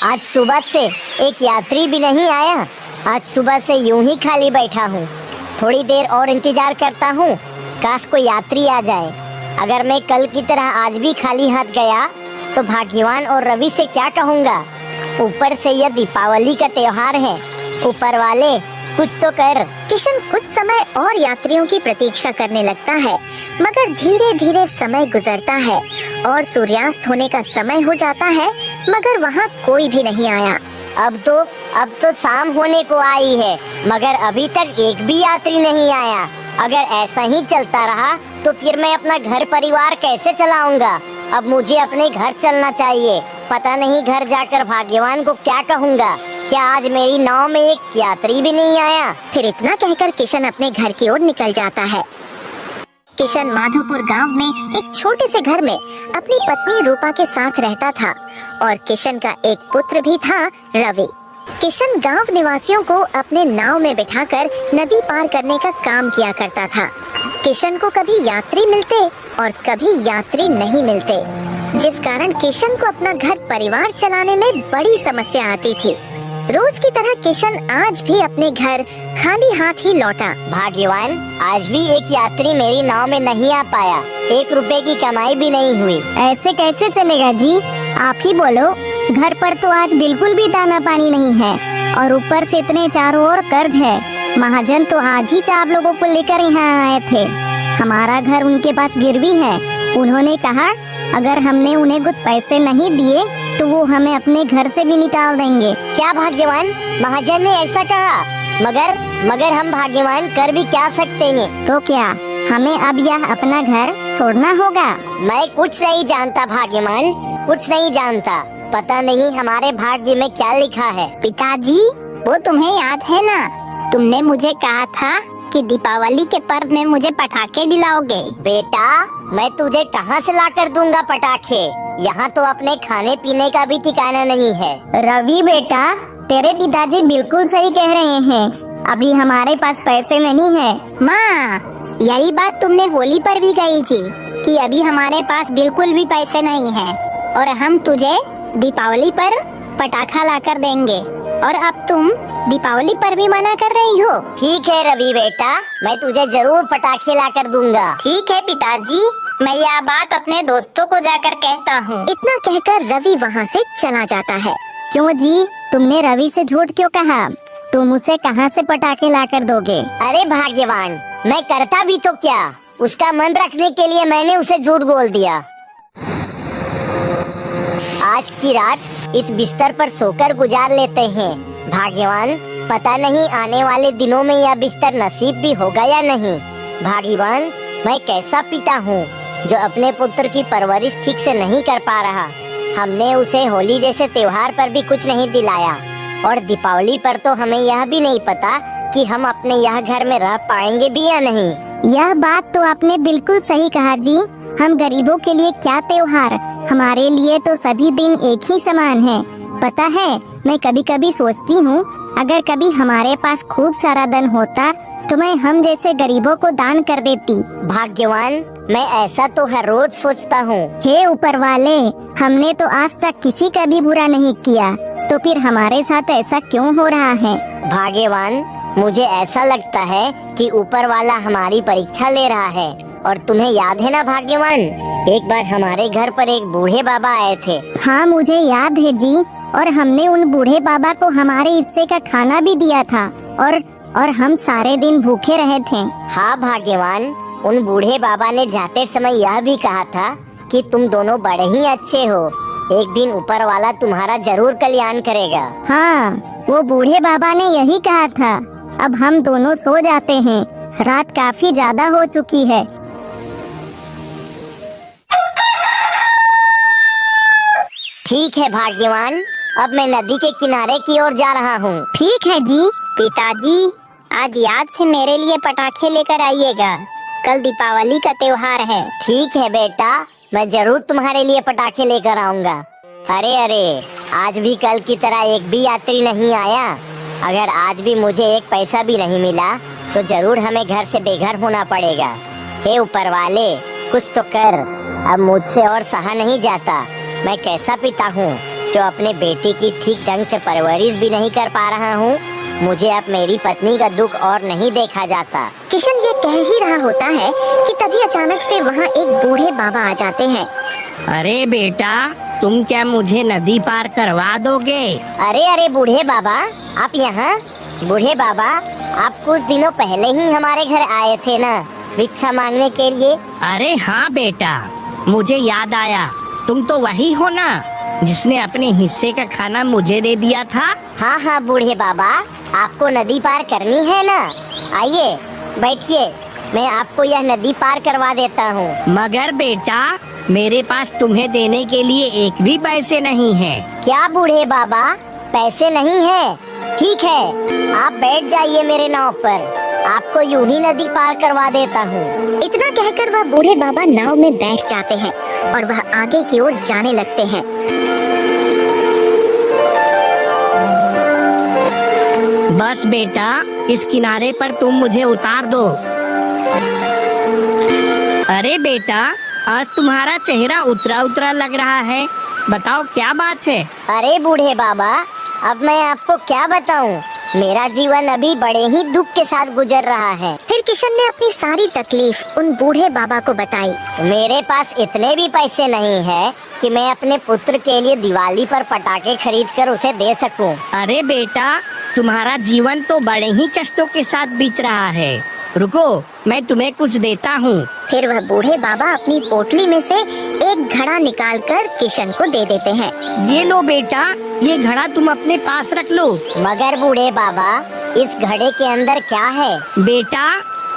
आज सुबह से एक यात्री भी नहीं आया। आज सुबह से यूं ही खाली बैठा हूँ। थोड़ी देर और इंतजार करता हूँ, काश कोई यात्री आ जाए। अगर मैं कल की तरह आज भी खाली हाथ गया तो भाग्यवान और रवि से क्या कहूँगा। ऊपर से यह दीपावली का त्योहार है। ऊपर वाले कुछ तो कर। किशन कुछ समय और यात्रियों की प्रतीक्षा करने लगता है, मगर धीरे धीरे समय गुजरता है और सूर्यास्त होने का समय हो जाता है, मगर वहाँ कोई भी नहीं आया। अब तो शाम होने को आई है, मगर अभी तक एक भी यात्री नहीं आया। अगर ऐसा ही चलता रहा तो फिर मैं अपना घर परिवार कैसे चलाऊंगा। अब मुझे अपने घर चलना चाहिए। पता नहीं घर जाकर भाग्यवान को क्या कहूँगा। क्या आज मेरी नाव में एक यात्री भी नहीं आया। फिर इतना कहकर किशन अपने घर की ओर निकल जाता है। किशन माधोपुर गांव में एक छोटे से घर में अपनी पत्नी रूपा के साथ रहता था और किशन का एक पुत्र भी था, रवि। किशन गांव निवासियों को अपने नाव में बिठाकर नदी पार करने का काम किया करता था। किशन को कभी यात्री मिलते और कभी यात्री नहीं मिलते, जिस कारण किशन को अपना घर परिवार चलाने में बड़ी समस्या आती थी। रोज की तरह किशन आज भी अपने घर खाली हाथ ही लौटा। भाग्यवान, आज भी एक यात्री मेरी नाव में नहीं आ पाया। 1 रुपए की कमाई भी नहीं हुई। ऐसे कैसे चलेगा जी? आप ही बोलो। घर पर तो आज बिल्कुल भी दाना पानी नहीं है और ऊपर से इतने चारों ओर कर्ज है। महाजन तो आज ही 4 लोगों को लेकर यहाँ आए थे। हमारा घर उनके पास गिरवी है। उन्होंने कहा अगर हमने उन्हें कुछ पैसे नहीं दिए तो वो हमें अपने घर से भी निकाल देंगे। क्या भाग्यवान, महाजन ने ऐसा कहा? मगर हम भाग्यवान कर भी क्या सकते हैं। तो क्या हमें अब यह अपना घर छोड़ना होगा? मैं कुछ नहीं जानता भाग्यवान, कुछ नहीं जानता। पता नहीं हमारे भाग्य में क्या लिखा है। पिताजी, वो तुम्हें याद है ना, तुमने मुझे कहा था कि दीपावली के पर्व में मुझे पटाखे दिलाओगे। बेटा, मैं तुझे कहाँ से लाकर दूंगा पटाखे। यहाँ तो अपने खाने पीने का भी ठिकाना नहीं है। रवि बेटा, तेरे पिताजी बिल्कुल सही कह रहे हैं। अभी हमारे पास पैसे नहीं है। माँ, यही बात तुमने होली पर भी कही थी कि अभी हमारे पास बिल्कुल भी पैसे नहीं हैं और हम तुझे दीपावली पर पटाखा लाकर देंगे, और अब तुम दीपावली पर भी मना कर रही हो। ठीक है रवि बेटा, मैं तुझे जरूर पटाखे लाकर दूंगा। ठीक है पिताजी, मैं यह बात अपने दोस्तों को जाकर कहता हूँ। इतना कहकर रवि वहाँ से चला जाता है। क्यों जी, तुमने रवि से झूठ क्यों कहा? तुम उसे कहाँ से पटाखे लाकर दोगे? अरे भाग्यवान, मैं करता भी तो क्या, उसका मन रखने के लिए मैंने उसे झूठ बोल दिया। आज की रात इस बिस्तर पर सोकर गुजार लेते हैं। भाग्यवान, पता नहीं आने वाले दिनों में यह बिस्तर नसीब भी होगा या नहीं। भाग्यवान, मैं कैसा पिता हूँ जो अपने पुत्र की परवरिश ठीक से नहीं कर पा रहा। हमने उसे होली जैसे त्योहार पर भी कुछ नहीं दिलाया और दीपावली पर तो हमें यह भी नहीं पता कि हम अपने यह घर में रह पाएंगे भी या नहीं। यह बात तो आपने बिल्कुल सही कहा जी। हम गरीबों के लिए क्या त्योहार, हमारे लिए तो सभी दिन एक ही समान है। पता है, मैं कभी कभी सोचती हूँ अगर कभी हमारे पास खूब सारा धन होता तो मैं हम जैसे गरीबों को दान कर देती। भाग्यवान, मैं ऐसा तो हर रोज सोचता हूँ। हे ऊपर वाले, हमने तो आज तक किसी का भी बुरा नहीं किया, तो फिर हमारे साथ ऐसा क्यों हो रहा है? भाग्यवान, मुझे ऐसा लगता है कि ऊपर वाला हमारी परीक्षा ले रहा है। और तुम्हें याद है ना भाग्यवान, एक बार हमारे घर पर एक बूढ़े बाबा आए थे। हाँ, मुझे याद है जी। और हमने उन बूढ़े बाबा को हमारे हिस्से का खाना भी दिया था और हम सारे दिन भूखे रहे थे। हाँ भाग्यवान, उन बूढ़े बाबा ने जाते समय यह भी कहा था कि तुम दोनों बड़े ही अच्छे हो। एक दिन ऊपर वाला तुम्हारा जरूर कल्याण करेगा। हाँ, वो बूढ़े बाबा ने यही कहा था। अब हम दोनों सो जाते हैं, रात काफी ज्यादा हो चुकी है। ठीक है भाग्यवान, अब मैं नदी के किनारे की ओर जा रहा हूँ। ठीक है जी। पिताजी, आज याद से मेरे लिए पटाखे लेकर आइएगा, कल दीपावली का त्योहार है। ठीक है बेटा, मैं जरूर तुम्हारे लिए पटाखे लेकर आऊँगा। अरे, आज भी कल की तरह एक भी यात्री नहीं आया। अगर आज भी मुझे एक पैसा भी नहीं मिला तो जरूर हमें घर से बेघर होना पड़ेगा। हे ऊपर वाले, कुछ तो कर, अब मुझसे और सहा नहीं जाता। मैं कैसा पिता हूँ जो अपने बेटी की ठीक ढंग से परवरिश भी नहीं कर पा रहा हूँ। मुझे अब मेरी पत्नी का दुख और नहीं देखा जाता। किशन ये कह ही रहा होता है कि तभी अचानक से वहाँ एक बूढ़े बाबा आ जाते हैं। अरे बेटा, तुम क्या मुझे नदी पार करवा दोगे? अरे अरे बूढ़े बाबा, आप यहाँ? बूढ़े बाबा, आप कुछ दिनों पहले ही हमारे घर आए थे ना भिक्षा मांगने के लिए? अरे हाँ बेटा, मुझे याद आया। तुम तो वही हो ना जिसने अपने हिस्से का खाना मुझे दे दिया था? हाँ हाँ बूढ़े बाबा, आपको नदी पार करनी है ना? आइए बैठिए, मैं आपको यह नदी पार करवा देता हूँ। मगर बेटा, मेरे पास तुम्हें देने के लिए एक भी पैसे नहीं है। क्या बूढ़े बाबा, पैसे नहीं है? ठीक है, आप बैठ जाइए मेरे नाव पर, आपको यूं ही नदी पार करवा देता हूँ। इतना कहकर वह बूढ़े बाबा नाव में बैठ जाते हैं और वह आगे की ओर जाने लगते हैं। बस बेटा, इस किनारे पर तुम मुझे उतार दो। अरे बेटा, आज तुम्हारा चेहरा उतरा उतरा लग रहा है, बताओ क्या बात है? अरे बूढ़े बाबा, अब मैं आपको क्या बताऊं? मेरा जीवन अभी बड़े ही दुख के साथ गुजर रहा है। फिर किशन ने अपनी सारी तकलीफ उन बूढ़े बाबा को बताई। मेरे पास इतने भी पैसे नहीं है कि मैं अपने पुत्र के लिए दिवाली पर पटाखे खरीद कर उसे दे सकूं। अरे बेटा, तुम्हारा जीवन तो बड़े ही कष्टों के साथ बीत रहा है। रुको, मैं तुम्हें कुछ देता हूँ। फिर वह बूढ़े बाबा अपनी पोटली में से एक घड़ा निकालकर किशन को दे देते हैं। ये लो बेटा, ये घड़ा तुम अपने पास रख लो। मगर बूढ़े बाबा, इस घड़े के अंदर क्या है? बेटा,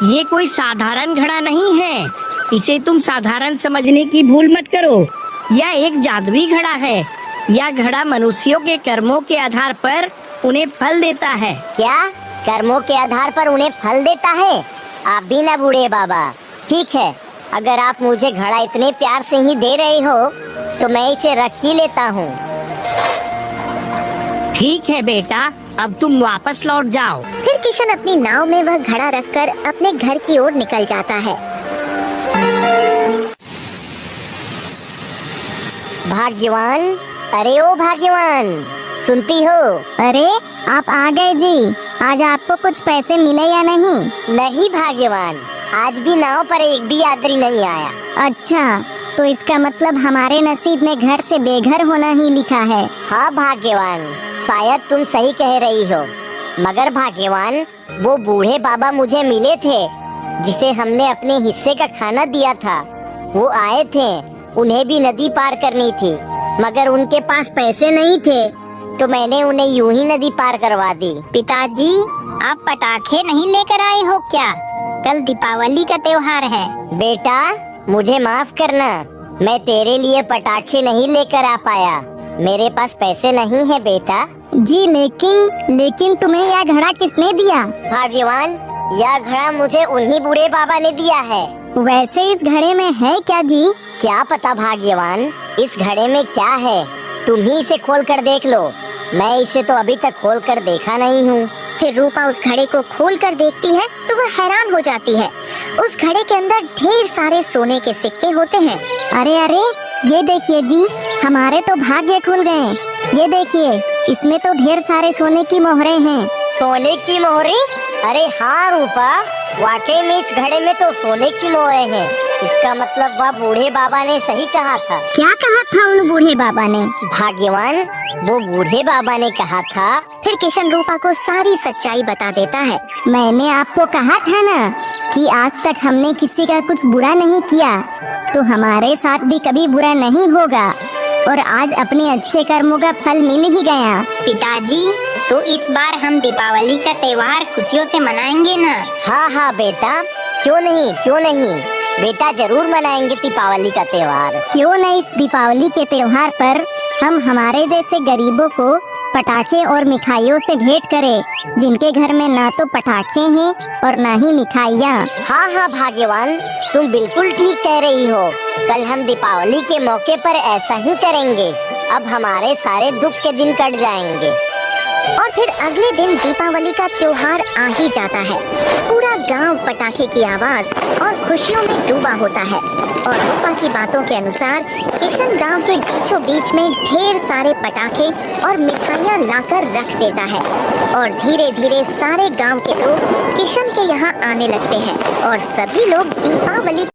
ये कोई साधारण घड़ा नहीं है, इसे तुम साधारण समझने की भूल मत करो। यह एक जादुई घड़ा है। यह घड़ा मनुष्यों के कर्मों के आधार पर उन्हें फल देता है। क्या कर्मों के आधार पर उन्हें फल देता है? आप भी ना बूढ़े बाबा। ठीक है, अगर आप मुझे घड़ा इतने प्यार से ही दे रहे हो तो मैं इसे रख ही लेता हूँ। ठीक है बेटा, अब तुम वापस लौट जाओ। फिर किशन अपनी नाव में वह घड़ा रखकर अपने घर की ओर निकल जाता है। भाग्यवान, अरे ओ भाग्यवान, सुनती हो? अरे आप आ गए जी। आज आपको कुछ पैसे मिले या नहीं? नहीं भाग्यवान, आज भी नाव पर एक भी यात्री नहीं आया। अच्छा, तो इसका मतलब हमारे नसीब में घर से बेघर होना ही लिखा है। हाँ भाग्यवान, शायद तुम सही कह रही हो। मगर भाग्यवान, वो बूढ़े बाबा मुझे मिले थे जिसे हमने अपने हिस्से का खाना दिया था। वो आए थे, उन्हें भी नदी पार करनी थी, मगर उनके पास पैसे नहीं थे, तो मैंने उन्हें यूं ही नदी पार करवा दी। पिताजी, आप पटाखे नहीं लेकर आए हो क्या? कल दीपावली का त्योहार है। बेटा, मुझे माफ करना, मैं तेरे लिए पटाखे नहीं लेकर आ पाया। मेरे पास पैसे नहीं है बेटा। जी, लेकिन तुम्हें यह घड़ा किसने दिया? भाग्यवान, यह घड़ा मुझे उन्हीं बूढ़े बाबा ने दिया है। वैसे इस घड़े में है क्या जी? क्या पता भाग्यवान, इस घड़े में क्या है, तुम ही इसे खोल कर देख लो। मैं इसे तो अभी तक खोल कर देखा नहीं हूँ। फिर रूपा उस घड़े को खोल कर देखती है तो वह हैरान हो जाती है। उस घड़े के अंदर ढेर सारे सोने के सिक्के होते हैं। अरे अरे, ये देखिए जी, हमारे तो भाग्य खुल गए। ये देखिए, इसमें तो ढेर सारे सोने की मोहरें हैं। सोने की मोहरें? अरे हाँ रूपा, वाकई में इस घड़े में तो सोने की मोहरें हैं। इसका मतलब वह बूढ़े बाबा ने सही कहा था। क्या कहा था उन बूढ़े बाबा ने? भाग्यवान, वो बूढ़े बाबा ने कहा था। फिर किशन रूपा को सारी सच्चाई बता देता है। मैंने आपको कहा था ना कि आज तक हमने किसी का कुछ बुरा नहीं किया, तो हमारे साथ भी कभी बुरा नहीं होगा, और आज अपने अच्छे कर्मों का फल मिल ही गया। पिताजी, तो इस बार हम दीपावली का त्योहार खुशियों से मनाएंगे ना? हाँ हाँ बेटा, क्यों नहीं बेटा, जरूर मनाएंगे दीपावली का त्योहार। क्यों न इस दीपावली के त्योहार पर हम हमारे जैसे गरीबों को पटाखे और मिठाइयों से भेंट करें, जिनके घर में ना तो पटाखे हैं और ना ही मिठाइयाँ। हाँ हाँ भाग्यवान, तुम बिल्कुल ठीक कह रही हो। कल हम दीपावली के मौके पर ऐसा ही करेंगे। अब हमारे सारे दुख के दिन कट जाएंगे। और फिर अगले दिन दीपावली का त्योहार आ ही जाता है। पूरा गांव पटाखे की आवाज और खुशियों में डूबा होता है। और रूपा की बातों के अनुसार किशन गांव के बीचों बीच में ढेर सारे पटाखे और मिठाइयाँ लाकर रख देता है। और धीरे धीरे सारे गांव के लोग किशन के यहाँ आने लगते हैं और सभी लोग दीपावली